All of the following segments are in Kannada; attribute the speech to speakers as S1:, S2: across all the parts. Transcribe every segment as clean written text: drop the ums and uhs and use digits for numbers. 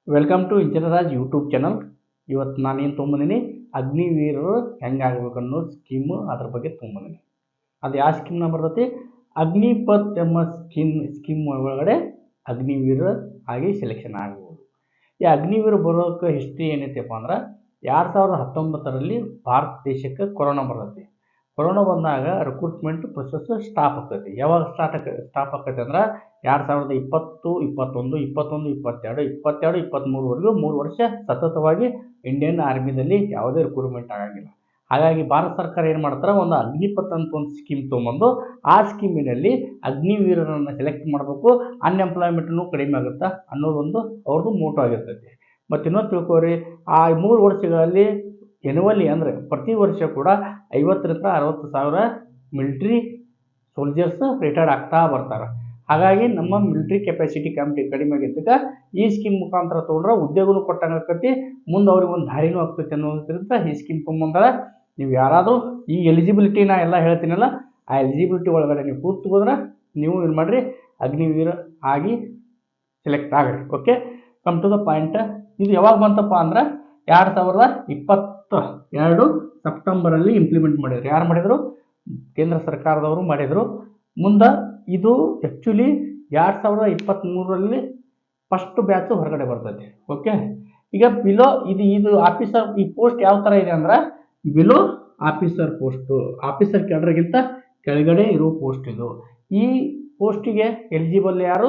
S1: Welcome to Engineeraj YouTube channel. ಇವತ್ತು ನಾನೇನು ತೊಗೊಂಬಂದಿನಿ, ಅಗ್ನಿವೀರರು ಹೆಂಗೆ ಆಗ್ಬೇಕನ್ನೋ ಸ್ಕೀಮು ಅದ್ರ ಬಗ್ಗೆ ತೊಗೊಂಬಂದಿನಿ. ಅದು ಯಾವ ಸ್ಕೀಮ್ನ ಬರ್ತೈತಿ, ಅಗ್ನಿಪಥ್ ಎಂಬ ಸ್ಕೀಮ್ ಒಳಗಡೆ ಅಗ್ನಿವೀರ ಆಗಿ ಸೆಲೆಕ್ಷನ್ ಆಗ್ಬೋದು. ಈ ಅಗ್ನಿವೀರ ಬರೋಕ್ಕೆ ಹಿಸ್ಟ್ರಿ ಏನೈತಪ್ಪ ಅಂದ್ರೆ 2019ರಲ್ಲಿ ಭಾರತ ದೇಶಕ್ಕೆ ಕೊರೋನಾ ಬರ್ತೈತಿ. ಕೊರೋನಾ ಬಂದಾಗ ರಿಕ್ರೂಟ್ಮೆಂಟ್ ಪ್ರೊಸೆಸ್ ಸ್ಟಾಪ್ ಆಗ್ತೈತಿ. ಯಾವಾಗ ಸ್ಟಾಪ್ ಆಗ್ತೈತಿ ಅಂದ್ರೆ 2020, 21, 22, 23ವರೆಗೂ 3 ವರ್ಷ ಸತತವಾಗಿ ಇಂಡಿಯನ್ ಆರ್ಮಿದಲ್ಲಿ ಯಾವುದೇ ರಿಕ್ರೂಟ್ಮೆಂಟ್ ಆಗಂಗಿಲ್ಲ. ಹಾಗಾಗಿ ಭಾರತ ಸರ್ಕಾರ ಏನು ಮಾಡ್ತಾರೆ, ಒಂದು ಅಗ್ನಿಪಥ್ ಅಂತ ಒಂದು ಸ್ಕೀಮ್ ತೊಗೊಂಬಂದು ಆ ಸ್ಕೀಮಿನಲ್ಲಿ ಅಗ್ನಿವೀರರನ್ನು ಸೆಲೆಕ್ಟ್ ಮಾಡಬೇಕು, ಅನ್ಎಂಪ್ಲಾಯ್ಮೆಂಟ್ನು ಕಡಿಮೆ ಆಗುತ್ತಾ ಅನ್ನೋದೊಂದು ಅವ್ರದ್ದು ಮೋಟೋ ಆಗಿರ್ತೈತಿ. ಮತ್ತು ಇನ್ನೊಂದು ತಿಳ್ಕೊರಿ, ಆ 3 ವರ್ಷಗಳಲ್ಲಿ ಎನ್ಯುವಲಿ ಅಂದರೆ ಪ್ರತಿ ವರ್ಷ ಕೂಡ 50,000 ರಿಂದ 60,000 ಮಿಲಿಟ್ರಿ ಸೋಲ್ಜರ್ಸ್ ರಿಟೈರ್ಡ್ ಆಗ್ತಾ ಬರ್ತಾರೆ. ಹಾಗಾಗಿ ನಮ್ಮ ಮಿಲಿಟ್ರಿ ಕೆಪಾಸಿಟಿ ಕಡಿಮೆ ಆಗಿದ್ದಕ್ಕೆ ಈ ಸ್ಕೀಮ್ ಮುಖಾಂತರ ತೊಗೊಂಡ್ರೆ ಉದ್ಯೋಗನೂ ಕೊಟ್ಟಂಗೆ ಆಕತಿ, ಮುಂದೆ ಅವ್ರಿಗೆ ಒಂದು ದಾರಿನೂ ಆಗ್ತೈತಿ ಅನ್ನೋದ್ರಿಂದ ಈ ಸ್ಕೀಮ್ ತೊಗೊಂಬಂದ್ರೆ ನೀವು ಯಾರಾದರೂ ಈ ಎಲಿಜಿಬಿಲಿಟಿ ನಾ ಎಲ್ಲ ಹೇಳ್ತೀನಲ್ಲ, ಆ ಎಲಿಜಿಬಿಲಿಟಿ ಒಳಗಡೆ ನೀವು ಕೂತ್ಕೋದ್ರೆ ನೀವು ಏನು ಮಾಡಿರಿ, ಅಗ್ನಿವೀರ ಆಗಿ ಸೆಲೆಕ್ಟ್ ಆಗ್ರಿ. Okay, come to the point. ಇದು ಯಾವಾಗ ಬಂತಪ್ಪ ಅಂದ್ರೆ 2022 ಸೆಪ್ಟೆಂಬರಲ್ಲಿ ಇಂಪ್ಲಿಮೆಂಟ್ ಮಾಡಿದ್ರು. ಯಾರು ಮಾಡಿದರು? ಕೇಂದ್ರ ಸರ್ಕಾರದವರು ಮಾಡಿದರು. ಮುಂದೆ ಇದು ಆ್ಯಕ್ಚುಲಿ 2023ರಲ್ಲಿ ಫಸ್ಟ್ ಬ್ಯಾಚು ಹೊರಗಡೆ ಬರ್ತೈತಿ. ಓಕೆ, ಈಗ ಬಿಲೋ ಇದು ಆಫೀಸರ್, ಈ ಪೋಸ್ಟ್ ಯಾವ ಥರ ಇದೆ ಅಂದ್ರೆ ಬಿಲೋ ಆಫೀಸರ್ ಪೋಸ್ಟು, ಆಫೀಸರ್ ಕೆಳಗಿಂತ ಕೆಳಗಡೆ ಇರೋ ಪೋಸ್ಟ್ ಇದು. ಈ ಪೋಸ್ಟಿಗೆ ಎಲಿಜಿಬಲ್ ಯಾರು?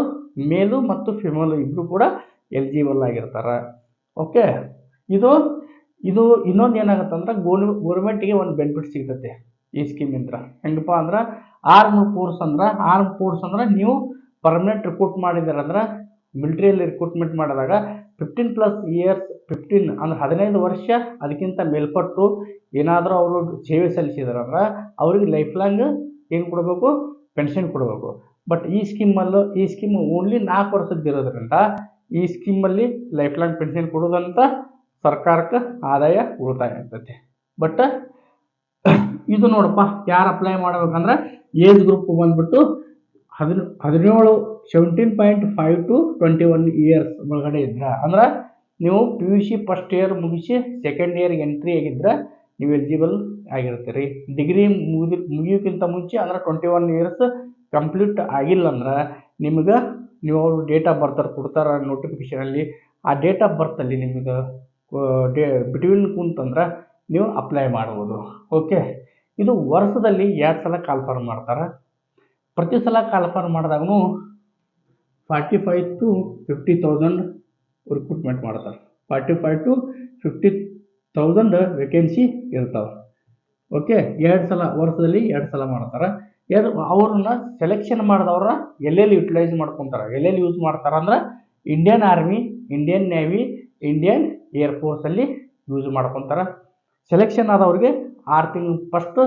S1: ಮೇಲು ಮತ್ತು ಫಿಮೇಲು ಇಬ್ಬರು ಕೂಡ ಎಲಿಜಿಬಲ್ ಆಗಿರ್ತಾರೆ. ಓಕೆ, ಇದು ಇನ್ನೊಂದು ಏನಾಗುತ್ತೆ ಅಂದ್ರೆ ಗೋರ್ಮೆಂಟಿಗೆ ಒಂದು ಬೆನಿಫಿಟ್ ಸಿಗ್ತೈತೆ ಈ ಸ್ಕೀಮಿಂದ. ಹೆಂಗಪ್ಪ ಅಂದ್ರೆ ಆರ್ಮ್ ಫೋರ್ಸ್ ಅಂದ್ರೆ ನೀವು ಪರ್ಮನೆಂಟ್ ರಿಕ್ರೂಟ್ ಮಾಡಿದಾರಂದ್ರೆ ಮಿಲಿಟ್ರಿಯಲ್ಲಿ ರಿಕ್ರೂಟ್ಮೆಂಟ್ ಮಾಡಿದಾಗ 15+ ಇಯರ್ಸ್, 15 ಅಂದ್ರೆ 15 ವರ್ಷ ಅದಕ್ಕಿಂತ ಮೇಲ್ಪಟ್ಟು ಏನಾದರೂ ಅವರು ಸೇವೆ ಸಲ್ಲಿಸಿದಾರಂದ್ರೆ ಅವ್ರಿಗೆ ಲೈಫ್ ಲಾಂಗ್ ಏನು ಕೊಡಬೇಕು? ಪೆನ್ಷನ್ ಕೊಡಬೇಕು. ಬಟ್ ಈ ಸ್ಕೀಮ್ ಓನ್ಲಿ 4 ವರ್ಷದ್ದು ಇರೋದ್ರಿಂದ ಈ ಸ್ಕೀಮಲ್ಲಿ ಲೈಫ್ ಲಾಂಗ್ ಪೆನ್ಷನ್ ಕೊಡೋದಂತ ಸರ್ಕಾರಕ್ಕೆ ಆದಾಯ ಉಳಿತಾಯ ಆಗ್ತೈತಿ. ಬಟ್ ಇದು ನೋಡಪ್ಪ, ಯಾರು ಅಪ್ಲೈ ಮಾಡ್ಬೇಕಂದ್ರೆ ಏಜ್ ಗ್ರೂಪ್ ಬಂದ್ಬಿಟ್ಟು 17.5 to 21 ಇಯರ್ಸ್ ಒಳಗಡೆ ಇದ್ರೆ, ಅಂದ್ರೆ ನೀವು PUC ಫಸ್ಟ್ ಇಯರ್ ಮುಗಿಸಿ ಸೆಕೆಂಡ್ ಇಯರ್ಗೆ ಎಂಟ್ರಿ ಆಗಿದ್ರೆ ನೀವು ಎಲಿಜಿಬಲ್ ಆಗಿರ್ತೀರಿ. ಡಿಗ್ರಿ ಮುಗಿಯೋಕ್ಕಿಂತ ಮುಂಚೆ ಅಂದ್ರೆ 21 ಇಯರ್ಸ್ ಕಂಪ್ಲೀಟ್ ಆಗಿಲ್ಲ ಅಂದ್ರೆ ನಿಮ್ಗೆ ನೀವು ಅವರು ಡೇಟ್ ಆಫ್ ಬರ್ತ್ ಕೊಡ್ತಾರೆ ನೋಟಿಫಿಕೇಶನಲ್ಲಿ. ಆ ಡೇಟ್ ಆಫ್ ಬರ್ತಲ್ಲಿ ನಿಮಗೆ ಬಿಟ್ವೀನ್ ಕುಂತಂದ್ರೆ ನೀವು ಅಪ್ಲೈ ಮಾಡ್ಬೋದು. ಓಕೆ, ಇದು ವರ್ಷದಲ್ಲಿ 2 ಸಲ ಕಾಲ್ಫಾರ್ಮ್ ಮಾಡ್ತಾರೆ. ಪ್ರತಿ ಸಲ ಕಾಲ್ಫಾರ್ಮ್ ಮಾಡಿದಾಗೂ 45,000 to 50,000 ರಿಕ್ರೂಟ್ಮೆಂಟ್ ಮಾಡ್ತಾರೆ. 45,000 to 50,000 ವೇಕೆನ್ಸಿ ಇರ್ತಾವೆ. ಓಕೆ, ವರ್ಷದಲ್ಲಿ 2 ಸಲ ಮಾಡ್ತಾರೆ. ಅವ್ರನ್ನ ಸೆಲೆಕ್ಷನ್ ಮಾಡಿದವ್ರನ್ನ ಎಲ್ಲೆಲ್ಲಿ ಯೂಟಿಲೈಸ್ ಮಾಡ್ಕೊತಾರೆ, ಎಲ್ಲೆಲ್ಲಿ ಯೂಸ್ ಮಾಡ್ತಾರೆ ಅಂದ್ರೆ Indian army, Indian navy, Indian ಏರ್ಫೋರ್ಸಲ್ಲಿ ಯೂಸ್ ಮಾಡ್ಕೊತಾರೆ. ಸೆಲೆಕ್ಷನ್ ಆದವ್ರಿಗೆ 6 ತಿಂಗಳು ಫಸ್ಟ್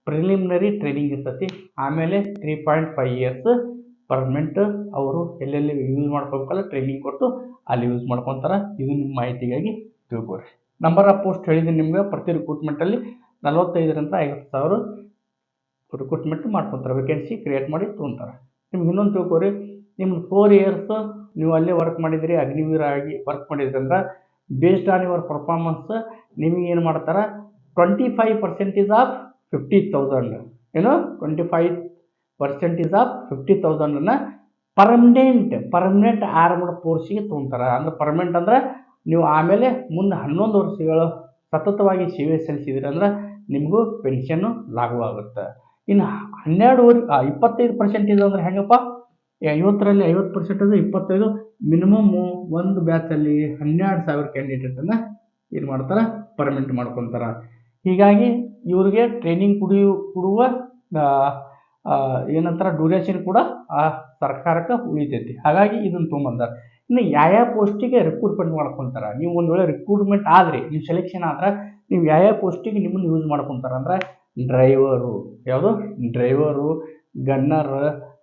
S1: ಪ್ರಿಲಿಮಿನರಿ ಟ್ರೈನಿಂಗ್ ಇರ್ತೈತಿ. ಆಮೇಲೆ 3.5 ಇಯರ್ಸ್ ಪರ್ಮನೆಂಟ್ ಅವರು ಎಲ್ಲೆಲ್ಲಿ ಯೂಸ್ ಮಾಡ್ಕೋಬೇಕಲ್ಲ ಟ್ರೈನಿಂಗ್ ಕೊಟ್ಟು ಅಲ್ಲಿ ಯೂಸ್ ಮಾಡ್ಕೊತಾರೆ. ಇದು ನಿಮ್ಮ ಮಾಹಿತಿಗಾಗಿ ತಿಳ್ಕೊರಿ. ನಂಬರ್ ಆಫ್ ಪೋಸ್ಟ್ ಹೇಳಿದ್ದೀನಿ ನಿಮ್ಗೆ. ಪ್ರತಿ ರಿಕ್ರೂಟ್ಮೆಂಟಲ್ಲಿ 45,000 ರಿಂದ 50,000 ರಿಕ್ರೂಟ್ಮೆಂಟ್ ಮಾಡ್ಕೊತಾರೆ, ವೇಕೆನ್ಸಿ ಕ್ರಿಯೇಟ್ ಮಾಡಿ ತೊಗೊತಾರೆ. ನಿಮ್ಗೆ ಇನ್ನೊಂದು ತಿಳ್ಕೊರಿ, ನಿಮ್ಗೆ 4 ಇಯರ್ಸ್ ನೀವು ಅಲ್ಲೇ ವರ್ಕ್ ಮಾಡಿದಿರಿ, ಅಗ್ನಿವೀರ ಆಗಿ ವರ್ಕ್ ಮಾಡಿದ್ರಿ ಅಂದ್ರೆ ಬೇಸ್ಡ್ ಆನ್ ಯುವರ್ ಪರ್ಫಾರ್ಮೆನ್ಸ್ ನಿಮಗೆ ಏನು ಮಾಡ್ತಾರೆ, 25% ಆಫ್ 50,000 ಏನು 25% ಆಫ್ 50,000 ಪರ್ಮನೆಂಟ್ ಆರ್ಮ್ಡ್ ಫೋರ್ಸಿಗೆ ತೊಗೊತಾರೆ. ಅಂದ್ರೆ ಪರ್ಮನೆಂಟ್ ಅಂದ್ರೆ ನೀವು ಆಮೇಲೆ ಮುಂದೆ 11 ವರ್ಷಗಳು ಸತತವಾಗಿ ಸೇವೆ ಸಲ್ಲಿಸಿದ್ರಿ ಅಂದ್ರೆ ನಿಮಗೂ ಪೆನ್ಷನ್ನು ಲಾಗು ಆಗುತ್ತೆ. ಇನ್ನು 25% ಅಂದ್ರೆ ಹೆಂಗಪ್ಪ, 50ರಲ್ಲಿ 50%, 25 ಮಿನಿಮಮ್ಮು ಒಂದು ಬ್ಯಾಚಲ್ಲಿ 12,000 ಕ್ಯಾಂಡಿಡೇಟನ್ನು ಏನು ಮಾಡ್ತಾರೆ, ಪರ್ಮನೆಂಟ್ ಮಾಡ್ಕೊತಾರೆ. ಹೀಗಾಗಿ ಇವ್ರಿಗೆ ಟ್ರೈನಿಂಗ್ ಕೊಡುವ ಏನಂತಾರೆ ಡ್ಯೂರೇಷನ್ ಕೂಡ ಆ ಸರ್ಕಾರಕ್ಕೆ ಉಳಿತೈತಿ. ಹಾಗಾಗಿ ಇದನ್ನು ತೊಗೊಂಬಂದಾರೆ. ಇನ್ನು ಯಾವ ಪೋಸ್ಟಿಗೆ ರಿಕ್ರೂಟ್ಮೆಂಟ್ ಮಾಡ್ಕೊತಾರೆ, ನೀವು ಒಂದು ವೇಳೆ ರಿಕ್ರೂಟ್ಮೆಂಟ್ ಆದರೆ, ನೀವು ಸೆಲೆಕ್ಷನ್ ಆದ್ರೆ ನೀವು ಯಾವ ಪೋಸ್ಟಿಗೆ ನಿಮ್ಮನ್ನು ಯೂಸ್ ಮಾಡ್ಕೊತಾರೆ ಅಂದ್ರೆ ಡ್ರೈವರು, ಗನ್ನರ್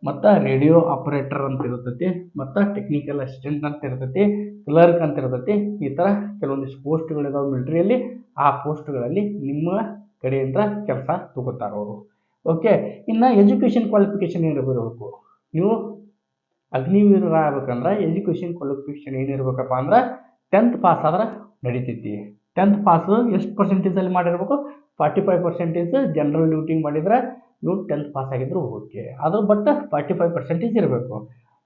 S1: ಮತ್ತು ರೇಡಿಯೋ ಆಪರೇಟರ್ ಅಂತ ಇರ್ತೈತಿ, ಮತ್ತು ಟೆಕ್ನಿಕಲ್ ಅಸಿಸ್ಟೆಂಟ್ ಅಂತ ಇರ್ತೈತಿ, ಕ್ಲರ್ಕ್ ಅಂತ ಇರ್ತೈತಿ. ಈ ಥರ ಕೆಲವೊಂದಿಷ್ಟು ಪೋಸ್ಟ್ಗಳಿದಾವೆ ಮಿಲಿಟ್ರಿಯಲ್ಲಿ. ಆ ಪೋಸ್ಟ್ಗಳಲ್ಲಿ ನಿಮ್ಮ ಕಡೆಯಿಂದ ಕೆಲಸ ತಗೋತಾರೆ ಅವರು. ಓಕೆ, ಇನ್ನು ಎಜುಕೇಷನ್ ಕ್ವಾಲಿಫಿಕೇಷನ್ ಏನಿರಬೇಕು, ನೀವು ಅಗ್ನಿವೀರ ಆಗ್ಬೇಕಂದ್ರೆ ಎಜುಕೇಷನ್ ಕ್ವಾಲಿಫಿಕೇಶನ್ ಏನಿರ್ಬೇಕಪ್ಪ ಅಂದ್ರೆ 10th ಪಾಸ್ ಆದ್ರೆ ನಡೀತೈತಿ. 10th ಪಾಸ್ ಎಷ್ಟು ಪರ್ಸೆಂಟೇಜಲ್ಲಿ ಮಾಡಿರ್ಬೇಕು? 45% ಜನರಲ್ ಡ್ಯೂಟಿ ಮಾಡಿದ್ರೆ ನೀವು 10th ಪಾಸ್ ಆಗಿದ್ರು ಓಕೆ. ಅದು ಬಟ್ 45% ಇರಬೇಕು.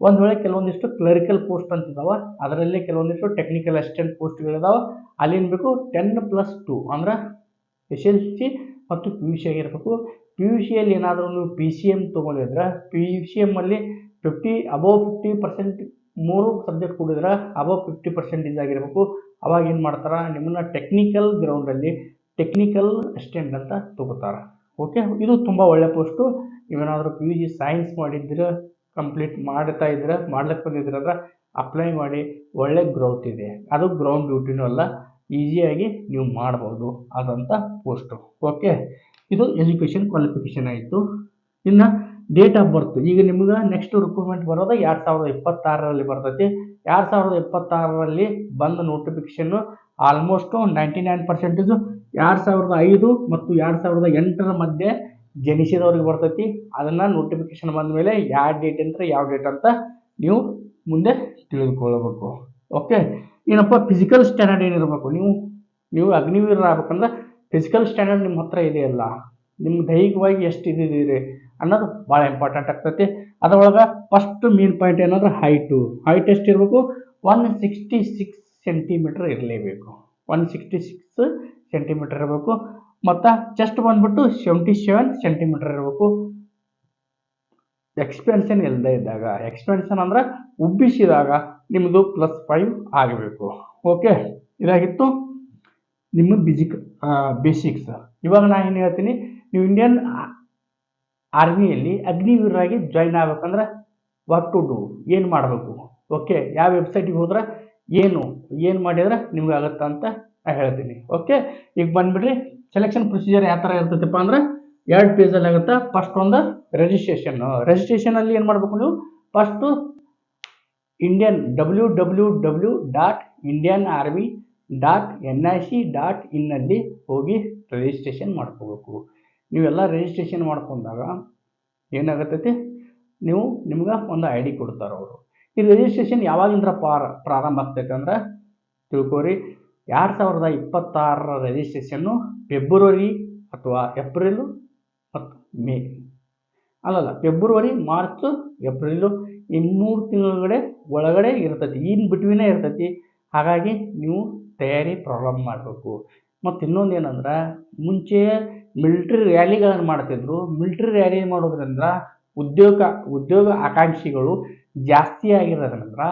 S1: ಒಂದು ವೇಳೆ ಕೆಲವೊಂದಿಷ್ಟು ಕ್ಲರಿಕಲ್ ಪೋಸ್ಟ್ ಅಂತಿದ್ದಾವೆ, ಅದರಲ್ಲಿ ಕೆಲವೊಂದಿಷ್ಟು ಟೆಕ್ನಿಕಲ್ ಅಸಿಸ್ಟೆಂಟ್ ಪೋಸ್ಟ್ಗಳಿದಾವೆ. ಅಲ್ಲಿ ಏನು ಬೇಕು? 10+2 ಅಂದ್ರೆ SLC ಮತ್ತು PUC ಆಗಿರಬೇಕು. PUCಯಲ್ಲಿ ಏನಾದರೂ ನೀವು PCM ತೊಗೊಂಡಿದ್ರೆ PCMಲ್ಲಿ ಅಬೌವ್ 50% 3 ಸಬ್ಜೆಕ್ಟ್ ಕೂಡಿದ್ರೆ ಅಬೌವ್ 50% ಆಗಿರಬೇಕು. ಅವಾಗ ಏನು ಮಾಡ್ತಾರೆ? ನಿಮ್ಮನ್ನ ಟೆಕ್ನಿಕಲ್ ಗ್ರೌಂಡಲ್ಲಿ ಟೆಕ್ನಿಕಲ್ ಅಸಿಸ್ಟೆಂಟ್ ಅಂತ ತಗೋತಾರೆ. ಓಕೆ, ಇದು ತುಂಬ ಒಳ್ಳೆ ಪೋಸ್ಟು. ನೀವೇನಾದರೂ PUC ಸೈನ್ಸ್ ಮಾಡಿದ್ರೆ ಕಂಪ್ಲೀಟ್ ಮಾಡ್ಲಿಕ್ಕೆ ಬಂದಿದ್ರೆ ಅಂದ್ರೆ ಅಪ್ಲೈ ಮಾಡಿ. ಒಳ್ಳೆ ಗ್ರೋತ್ ಇದೆ. ಅದು ಗ್ರೌಂಡ್ ಡ್ಯೂಟಿನೂ ಅಲ್ಲ, ಈಸಿಯಾಗಿ ನೀವು ಮಾಡ್ಬೋದು ಆದಂಥ ಪೋಸ್ಟು. ಓಕೆ, ಇದು ಎಜುಕೇಷನ್ ಕ್ವಾಲಿಫಿಕೇಷನ್ ಆಯಿತು. ಇನ್ನು ಡೇಟ್ ಆಫ್ ಬರ್ತ್, ಈಗ ನಿಮ್ಗೆ ನೆಕ್ಸ್ಟ್ ರಿಕ್ರೂಟ್ಮೆಂಟ್ ಬರೋದು 2026ರಲ್ಲಿ ಬರ್ತೈತಿ. 2026ರಲ್ಲಿ ಬಂದ ನೋಟಿಫಿಕೇಶನ್ನು ಆಲ್ಮೋಸ್ಟು 99% 2005 ಮತ್ತು 2008 ಮಧ್ಯೆ ಜನಿಸಿದವ್ರಿಗೆ ಬರ್ತೈತಿ. ಅದನ್ನು ನೋಟಿಫಿಕೇಶನ್ ಬಂದ ಮೇಲೆ ಯಾವ ಡೇಟ್ ಅಂತ ನೀವು ಮುಂದೆ ತಿಳಿದುಕೊಳ್ಳಬೇಕು. ಓಕೆ, ಏನಪ್ಪ ಫಿಸಿಕಲ್ ಸ್ಟ್ಯಾಂಡರ್ಡ್ ಏನಿರಬೇಕು? ನೀವು ಅಗ್ನಿವೀರ ಆಗ್ಬೇಕಂದ್ರೆ ಫಿಸಿಕಲ್ ಸ್ಟ್ಯಾಂಡರ್ಡ್ ನಿಮ್ಮ ಹತ್ರ ಇದೆಯಲ್ಲ, ನಿಮ್ಮ ದೈಹಿಕವಾಗಿ ಎಷ್ಟು ಇದ್ದಿದ್ದೀರಿ ಅನ್ನೋದು ಭಾಳ ಇಂಪಾರ್ಟೆಂಟ್ ಆಗ್ತೈತಿ. ಅದರೊಳಗೆ ಫಸ್ಟ್ ಮೇನ್ ಪಾಯಿಂಟ್ ಏನಂದ್ರೆ ಹೈಟ್ ಎಷ್ಟು ಇರಬೇಕು? 166 ಸೆಂಟಿಮೀಟರ್ ಇರಲೇಬೇಕು. 166 ಸೆಂಟಿಮೀಟರ್ ಇರಬೇಕು. ಮತ್ತು ಚೆಸ್ಟ್ ಬಂದ್ಬಿಟ್ಟು 77 ಸೆಂಟಿಮೀಟರ್ ಇರಬೇಕು. ಎಕ್ಸ್ಪೆನ್ಷನ್ ಇಲ್ಲದೆ ಇದ್ದಾಗ, ಎಕ್ಸ್ಪೆನ್ಷನ್ ಅಂದ್ರೆ ಉಬ್ಬಿಸಿದಾಗ ನಿಮ್ಮದು +5 ಆಗಬೇಕು. ಓಕೆ, ಇದಾಗಿತ್ತು ನಿಮ್ಮ ಬೇಸಿಕ್ಸ್. ಇವಾಗ ನಾನು ಏನು ಹೇಳ್ತೀನಿ, ನೀವು ಇಂಡಿಯನ್ ಆರ್ಮಿಯಲ್ಲಿ ಅಗ್ನಿವೀರರಾಗಿ ಜಾಯ್ನ್ ಆಗ್ಬೇಕಂದ್ರೆ ವಾಟ್ ಟು ಡೂ, ಏನು ಮಾಡಬೇಕು? ಓಕೆ, ಯಾವ ವೆಬ್ಸೈಟಿಗೆ ಹೋದ್ರೆ ಏನು ಮಾಡಿದ್ರೆ ನಿಮ್ಗೆ ಆಗುತ್ತೆ ಅಂತ ನಾನು ಹೇಳ್ತೀನಿ. ಓಕೆ, ಈಗ ಬಂದ್ಬಿಡ್ರಿ. ಸೆಲೆಕ್ಷನ್ ಪ್ರೊಸೀಜರ್ ಯಾವ ಥರ ಇರ್ತೈತಪ್ಪ ಅಂದ್ರೆ 2 ಪೇಜಲ್ಲಿ ಆಗುತ್ತೆ. ಫಸ್ಟ್ ಒಂದು ರಿಜಿಸ್ಟ್ರೇಷನಲ್ಲಿ ಏನು ಮಾಡಬೇಕು? ನೀವು ಫಸ್ಟು www.indianarmy.nic.in ಅಲ್ಲಿ ಹೋಗಿ ರಿಜಿಸ್ಟ್ರೇಷನ್ ಮಾಡ್ಕೋಬೇಕು. ನೀವೆಲ್ಲ ರಿಜಿಸ್ಟ್ರೇಷನ್ ಮಾಡ್ಕೊಂಡಾಗ ಏನಾಗತ್ತೈತಿ, ನಿಮ್ಗೆ ಒಂದು ID ಕೊಡ್ತಾರೆ ಅವರು. ಈ ರಿಜಿಸ್ಟ್ರೇಷನ್ ಯಾವಾಗಿಂದ ಪ್ರಾರಂಭ ಆಗ್ತೈತೆ ಅಂದ್ರೆ ತಿಳ್ಕೊರಿ, 2026 ರಿಜಿಸ್ಟ್ರೇಷನ್ನು ಫೆಬ್ರವರಿ ಅಥವಾ ಏಪ್ರಿಲು ಮತ್ತು ಮೇ, ಫೆಬ್ರವರಿ, ಮಾರ್ಚ್, ಏಪ್ರಿಲು, ಈ 3 ತಿಂಗಳ ಒಳಗಡೆ ಇರ್ತೈತಿ, ಇನ್ ಬಿಟ್ವೀನೇ ಇರ್ತೈತಿ. ಹಾಗಾಗಿ ನೀವು ತಯಾರಿ ಪ್ರಾರಂಭ ಮಾಡಬೇಕು. ಮತ್ತು ಇನ್ನೊಂದು ಏನಂದ್ರೆ, ಮುಂಚೆ ಮಿಲಿಟ್ರಿ ರ್ಯಾಲಿಗಳನ್ನು ಮಾಡ್ತಿದ್ರು. ಮಿಲಿಟ್ರಿ ರ್ಯಾಲಿ ಮಾಡೋದ್ರಿಂದ ಉದ್ಯೋಗ ಆಕಾಂಕ್ಷಿಗಳು ಜಾಸ್ತಿ ಆಗಿರೋದ್ರಿಂದ